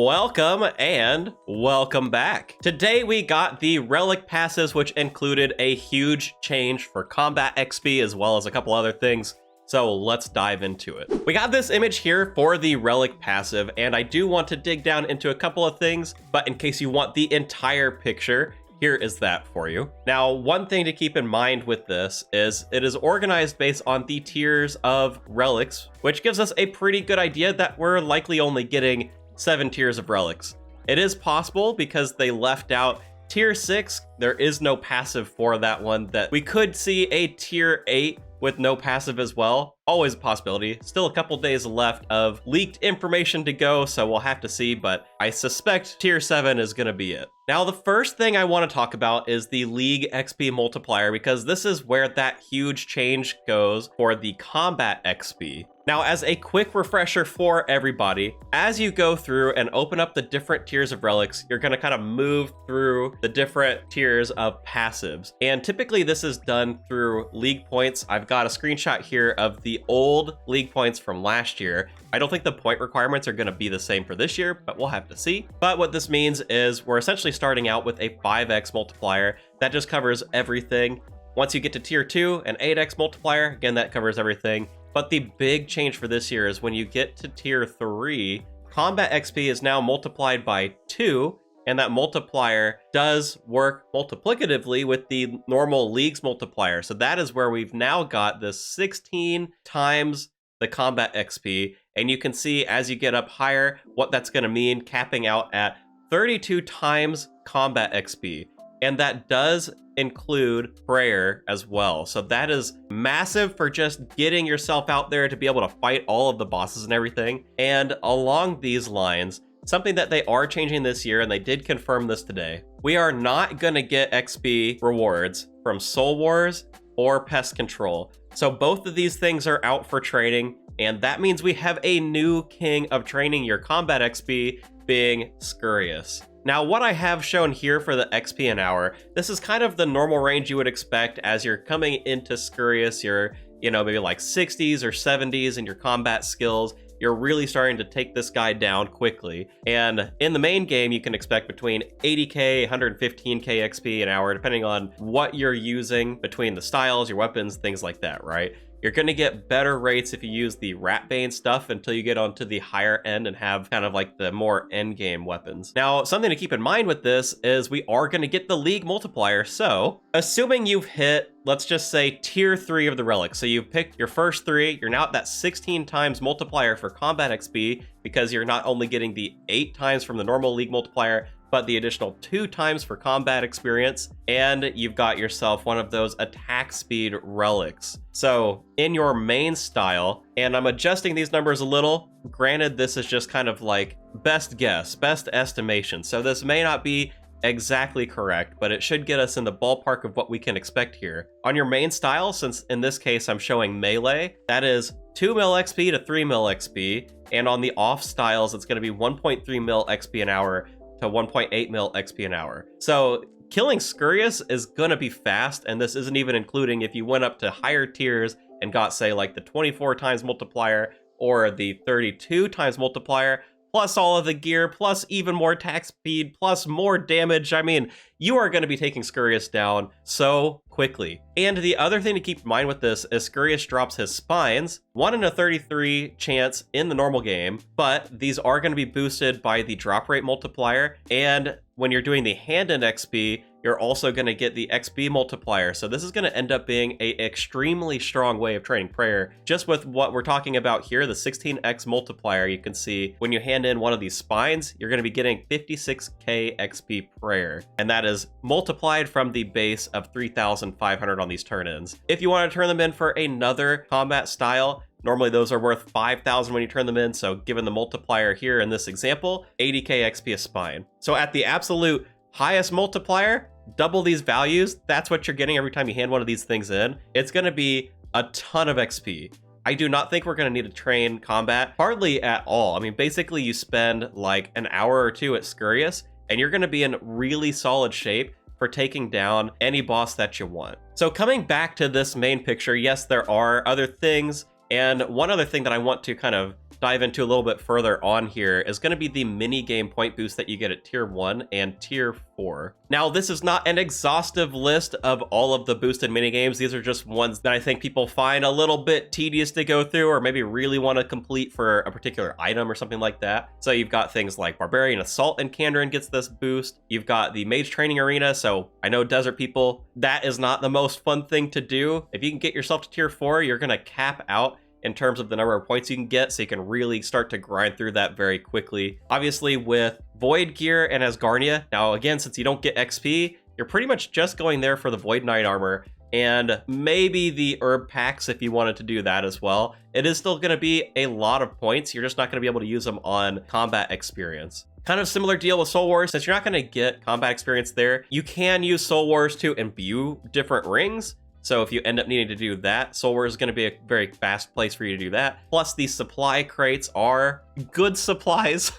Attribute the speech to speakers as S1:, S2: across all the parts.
S1: Welcome and welcome back. Today we got the Relic Passives, which included a huge change for combat XP as well as a couple other things. So let's dive into it. We got this image here for the Relic Passive, and I do want to dig down into a couple of things, but in case you want the entire picture, here is that for you. Now, one thing to keep in mind with this is it is organized based on the tiers of relics, which gives us a pretty good idea that we're likely only getting 7 tiers of relics. It is possible because they left out tier 6. There is no passive for that one, that we could see a tier 8 with no passive as well. Always a possibility. Still a couple days left of leaked information to go, so we'll have to see, but I suspect tier 7 is gonna be it. Now, the first thing I want to talk about is the League XP multiplier, because this is where that huge change goes for the combat XP. Now, as a quick refresher for everybody, as you go through and open up the different tiers of relics, you're going to kind of move through the different tiers of passives. And typically this is done through league points. I've got a screenshot here of the old league points from last year. I don't think the point requirements are going to be the same for this year, but we'll have to see. But what this means is we're essentially starting out with a 5x multiplier that just covers everything. Once you get to tier 2, an 8x multiplier, again, that covers everything. But the big change for this year is when you get to tier 3, combat XP is now multiplied by 2, and that multiplier does work multiplicatively with the normal leagues multiplier. So that is where we've now got this 16 times the combat XP, and you can see as you get up higher what that's going to mean, capping out at 32 times combat XP. And that does include prayer as well. So that is massive for just getting yourself out there to be able to fight all of the bosses and everything. And along these lines, something that they are changing this year, and they did confirm this today, we are not going to get XP rewards from Soul Wars or Pest Control. So both of these things are out for training, and that means we have a new king of training your combat XP, being Scurious. Now, what I have shown here for the XP an hour, this is kind of the normal range you would expect as you're coming into Scurious. You're, maybe like 60s or 70s in your combat skills. You're really starting to take this guy down quickly. And in the main game, you can expect between 80k, 115k XP an hour, depending on what you're using between the styles, your weapons, things like that, right? You're going to get better rates if you use the Ratbane stuff until you get onto the higher end and have kind of like the more end game weapons. Now, something to keep in mind with this is we are going to get the league multiplier. So assuming you've hit, let's just say tier 3 of the relics. So you've picked your first 3, you're now at that 16 times multiplier for combat XP, because you're not only getting the 8 times from the normal league multiplier, but the additional 2 times for combat experience, and you've got yourself one of those attack speed relics. So in your main style, and I'm adjusting these numbers a little, granted this is just kind of like best guess, best estimation, so this may not be exactly correct, but it should get us in the ballpark of what we can expect here. On your main style, since in this case I'm showing melee, that is 2 mil XP to 3 mil XP, and on the off styles it's going to be 1.3 mil XP an hour to 1.8 mil XP an hour. So killing Scurious is gonna be fast, and this isn't even including if you went up to higher tiers and got, say, like the 24 times multiplier or the 32 times multiplier, plus all of the gear, plus even more attack speed, plus more damage. I mean, you are going to be taking Scurious down so quickly. And the other thing to keep in mind with this is Scurious drops his spines, 1 in a 33 chance in the normal game, but these are going to be boosted by the drop rate multiplier, and when you're doing the hand-end XP, you're also going to get the XP multiplier. So this is going to end up being an extremely strong way of training prayer. Just with what we're talking about here, the 16x multiplier, you can see when you hand in one of these spines, you're going to be getting 56k XP prayer. And that is multiplied from the base of 3,500 on these turn-ins. If you want to turn them in for another combat style, normally those are worth 5,000 when you turn them in, so given the multiplier here in this example, 80k XP a spine. So at the absolute highest multiplier, double these values, that's what you're getting every time you hand one of these things in. It's going to be a ton of XP. I do not think we're going to need to train combat hardly at all. I mean, basically you spend like an hour or 2 at Scurious, and you're going to be in really solid shape for taking down any boss that you want. So coming back to this main picture, yes, there are other things And one other thing that I want to kind of dive into a little bit further on here is going to be the mini-game point boost that you get at Tier 1 and Tier 4. Now, this is not an exhaustive list of all of the boosted mini-games. These are just ones that I think people find a little bit tedious to go through, or maybe really want to complete for a particular item or something like that. So you've got things like Barbarian Assault and Kandarin gets this boost. You've got the Mage Training Arena, so I know desert people, that is not the most fun thing to do. If you can get yourself to Tier 4, you're going to cap out in terms of the number of points you can get, so you can really start to grind through that very quickly. Obviously, with Void Gear and Asgarnia, now again, since you don't get XP, you're pretty much just going there for the Void Knight armor, and maybe the herb packs if you wanted to do that as well. It is still going to be a lot of points, you're just not going to be able to use them on combat experience. Kind of similar deal with Soul Wars, since you're not going to get combat experience there, you can use Soul Wars to imbue different rings. So if you end up needing to do that, Soul Wars is going to be a very fast place for you to do that. Plus, these supply crates are good supplies,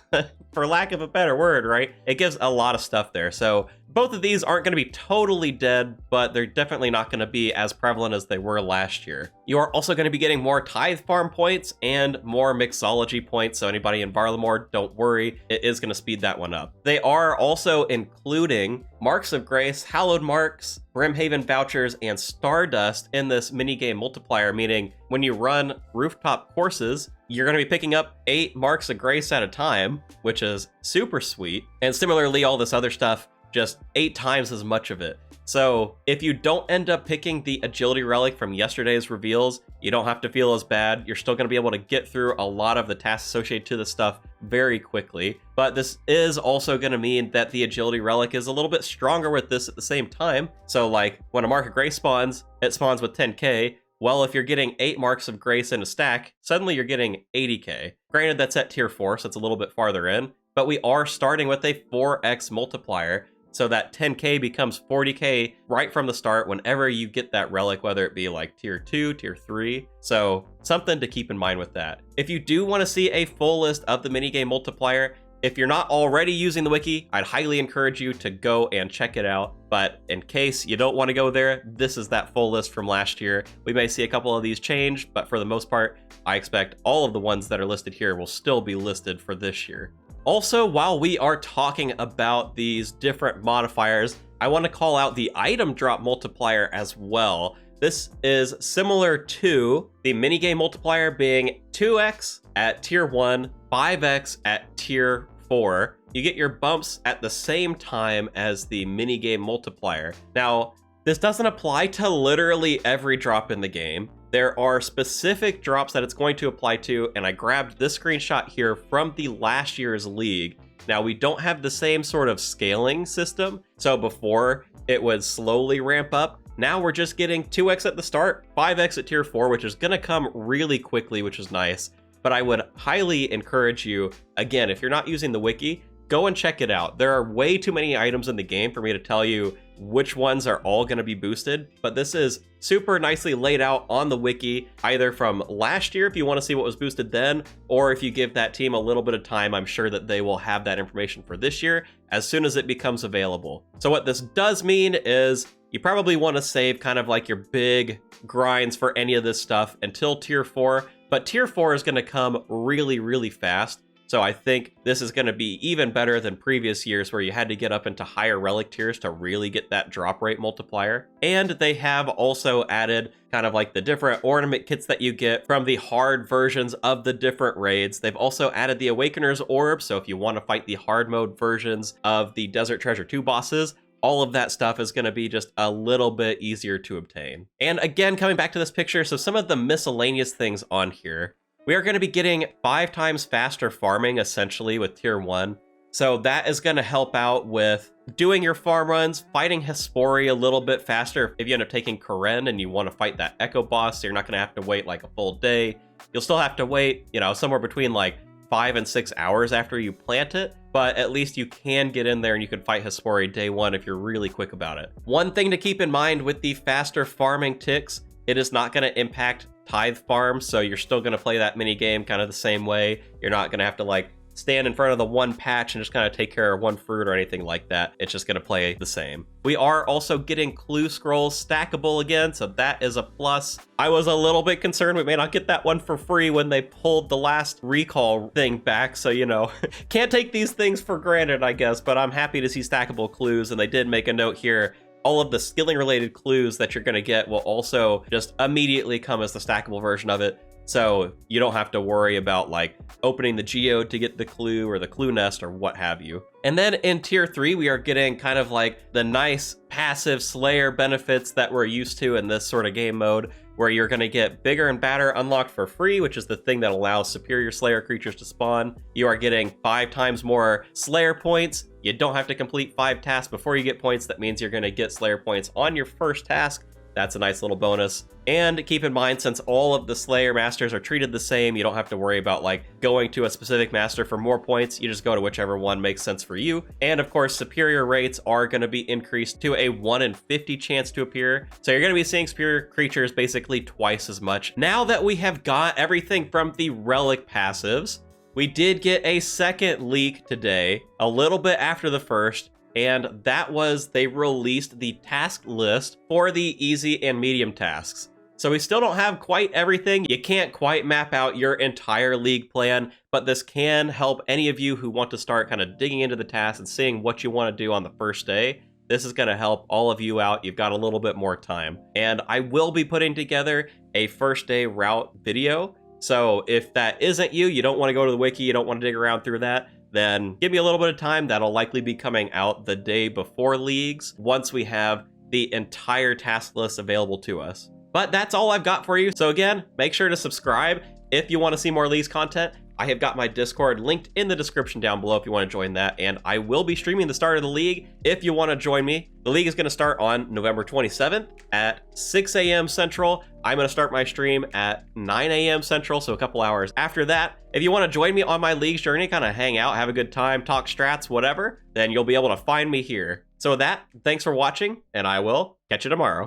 S1: for lack of a better word, right? It gives a lot of stuff there. So both of these aren't going to be totally dead, but they're definitely not going to be as prevalent as they were last year. You are also going to be getting more Tithe Farm points and more Mixology points, so anybody in Barlamore, don't worry, it is going to speed that one up. They are also including Marks of Grace, Hallowed Marks, Brimhaven vouchers, and Stardust in this minigame multiplier, meaning when you run rooftop courses, you're going to be picking up 8 Marks of Grace at a time, which is super sweet. And similarly, all this other stuff, just 8 times as much of it. So if you don't end up picking the agility relic from yesterday's reveals, you don't have to feel as bad. You're still going to be able to get through a lot of the tasks associated to this stuff very quickly. But this is also going to mean that the agility relic is a little bit stronger with this at the same time. So like when a Mark of Grace spawns, it spawns with 10k. Well, if you're getting 8 Marks of Grace in a stack, suddenly you're getting 80k. Granted, that's at Tier 4, so it's a little bit farther in, but we are starting with a 4x multiplier, so that 10k becomes 40k right from the start whenever you get that relic, whether it be like Tier 2, Tier 3. So something to keep in mind with that. If you do want to see a full list of the minigame multiplier, if you're not already using the wiki, I'd highly encourage you to go and check it out. But in case you don't want to go there, this is that full list from last year. We may see a couple of these change, but for the most part, I expect all of the ones that are listed here will still be listed for this year. Also, while we are talking about these different modifiers, I want to call out the item drop multiplier as well. This is similar to the minigame multiplier being 2x at Tier 1, 5x at Tier 4. You get your bumps at the same time as the minigame multiplier. Now, this doesn't apply to literally every drop in the game. There are specific drops that it's going to apply to, and I grabbed this screenshot here from the last year's league. Now, we don't have the same sort of scaling system, so before it would slowly ramp up. Now we're just getting 2x at the start, 5x at Tier 4, which is going to come really quickly, which is nice. But I would highly encourage you, again, if you're not using the wiki, go and check it out. There are way too many items in the game for me to tell you which ones are all going to be boosted, but this is super nicely laid out on the wiki, either from last year if you want to see what was boosted then, or if you give that team a little bit of time, I'm sure that they will have that information for this year as soon as it becomes available. So what this does mean is you probably want to save kind of like your big grinds for any of this stuff until Tier 4, but Tier 4 is going to come really, really fast. So I think this is going to be even better than previous years where you had to get up into higher relic tiers to really get that drop rate multiplier. And they have also added kind of like the different ornament kits that you get from the hard versions of the different raids. They've also added the Awakener's Orb, so if you want to fight the hard mode versions of the Desert Treasure 2 bosses, all of that stuff is going to be just a little bit easier to obtain. And again, coming back to this picture, so some of the miscellaneous things on here, we are going to be getting 5 times faster farming, essentially, with Tier 1. So that is going to help out with doing your farm runs, fighting Hespori a little bit faster. If you end up taking Karen and you want to fight that Echo boss, so you're not going to have to wait like a full day. You'll still have to wait, you know, somewhere between like 5 and 6 hours after you plant it, but at least you can get in there and you can fight Hespori day 1 if you're really quick about it. One thing to keep in mind with the faster farming ticks, it is not going to impact Tithe Farm, so you're still going to play that mini game kind of the same way. You're not going to have to like stand in front of the one patch and just kind of take care of one fruit or anything like that. It's just going to play the same. We are also getting clue scrolls stackable again, so that is a plus. I was a little bit concerned we may not get that one for free when they pulled the last recall thing back, so you know, can't take these things for granted, I guess, but I'm happy to see stackable clues, and they did make a note here. All of the skilling related clues that you're going to get will also just immediately come as the stackable version of it. So you don't have to worry about like opening the geode to get the clue or the clue nest or what have you. And then in tier 3, we are getting kind of like the nice passive Slayer benefits that we're used to in this sort of game mode, where you're going to get bigger and badder unlocked for free, which is the thing that allows superior Slayer creatures to spawn. You are getting 5 times more Slayer points. You don't have to complete 5 tasks before you get points. That means you're going to get Slayer points on your first task. That's a nice little bonus. And keep in mind, since all of the Slayer masters are treated the same, you don't have to worry about like going to a specific master for more points. You just go to whichever one makes sense for you. And of course, superior rates are going to be increased to a 1 in 50 chance to appear. So you're going to be seeing superior creatures basically twice as much. Now that we have got everything from the Relic Passives, we did get a second leak today, a little bit after the first. And that was they released the task list for the easy and medium tasks. So we still don't have quite everything. You can't quite map out your entire league plan, but this can help any of you who want to start kind of digging into the tasks and seeing what you want to do on the first day. This is going to help all of you out. You've got a little bit more time. And I will be putting together a first day route video. So if that isn't you, you don't want to go to the wiki, you don't want to dig around through that, then give me a little bit of time. That'll likely be coming out the day before leagues, once we have the entire task list available to us. But that's all I've got for you. So again, make sure to subscribe if you want to see more leagues content. I have got my Discord linked in the description down below if you want to join that, and I will be streaming the start of the league if you want to join me. The league is going to start on November 27th at 6 a.m. Central. I'm going to start my stream at 9 a.m. Central, so a couple hours after that. If you want to join me on my league's journey, kind of hang out, have a good time, talk strats, whatever, then you'll be able to find me here. So with that, thanks for watching, and I will catch you tomorrow.